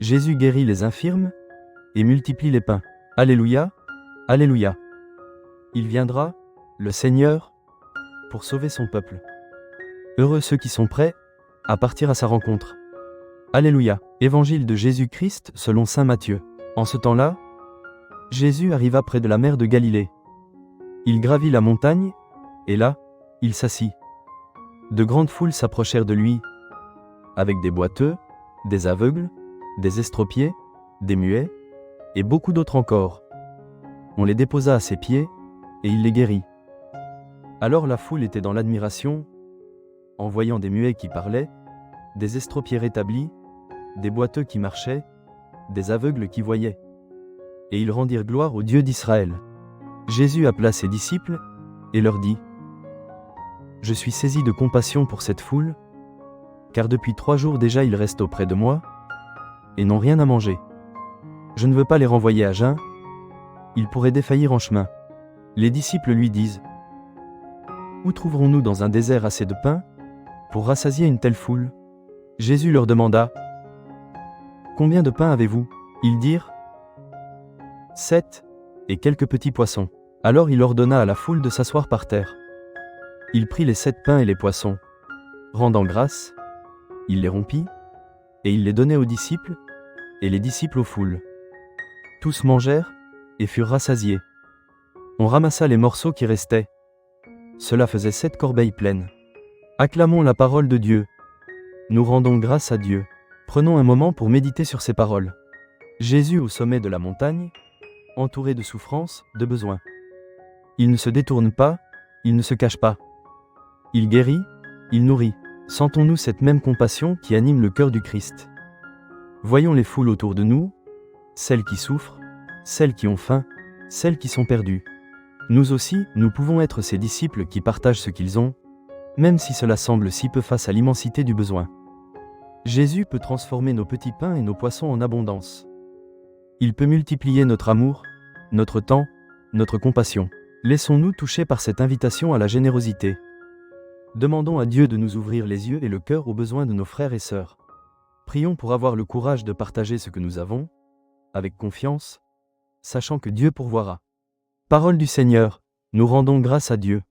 Jésus guérit les infirmes et multiplie les pains. Alléluia, Alléluia. Il viendra, le Seigneur, pour sauver son peuple. Heureux ceux qui sont prêts à partir à sa rencontre. Alléluia. Évangile de Jésus-Christ selon saint Matthieu. En ce temps-là, Jésus arriva près de la mer de Galilée. Il gravit la montagne, et là, il s'assit. De grandes foules s'approchèrent de lui, avec des boiteux, des aveugles, des estropiés, des muets, et beaucoup d'autres encore. On les déposa à ses pieds, et il les guérit. Alors la foule était dans l'admiration, en voyant des muets qui parlaient, des estropiés rétablis, des boiteux qui marchaient, des aveugles qui voyaient. Et ils rendirent gloire au Dieu d'Israël. Jésus appela ses disciples, et leur dit : « Je suis saisi de compassion pour cette foule, car depuis 3 jours déjà ils restent auprès de moi, et n'ont rien à manger. Je ne veux pas les renvoyer à jeun, ils pourraient défaillir en chemin. » Les disciples lui disent : « Où trouverons-nous dans un désert assez de pain pour rassasier une telle foule ? » Jésus leur demanda : « Combien de pain avez-vous ? » Ils dirent : « 7, et quelques petits poissons. » Alors il ordonna à la foule de s'asseoir par terre. Il prit les 7 pains et les poissons. Rendant grâce, il les rompit, et il les donnait aux disciples, et les disciples aux foules. Tous mangèrent, et furent rassasiés. On ramassa les morceaux qui restaient. Cela faisait 7 corbeilles pleines. Acclamons la parole de Dieu. Nous rendons grâce à Dieu. Prenons un moment pour méditer sur ces paroles. Jésus au sommet de la montagne, entouré de souffrances, de besoins. Il ne se détourne pas, il ne se cache pas. Il guérit, il nourrit. Sentons-nous cette même compassion qui anime le cœur du Christ. Voyons les foules autour de nous, celles qui souffrent, celles qui ont faim, celles qui sont perdues. Nous aussi, nous pouvons être ces disciples qui partagent ce qu'ils ont, même si cela semble si peu face à l'immensité du besoin. Jésus peut transformer nos petits pains et nos poissons en abondance. Il peut multiplier notre amour, notre temps, notre compassion. Laissons-nous toucher par cette invitation à la générosité. Demandons à Dieu de nous ouvrir les yeux et le cœur aux besoins de nos frères et sœurs. Prions pour avoir le courage de partager ce que nous avons, avec confiance, sachant que Dieu pourvoira. Parole du Seigneur, nous rendons grâce à Dieu.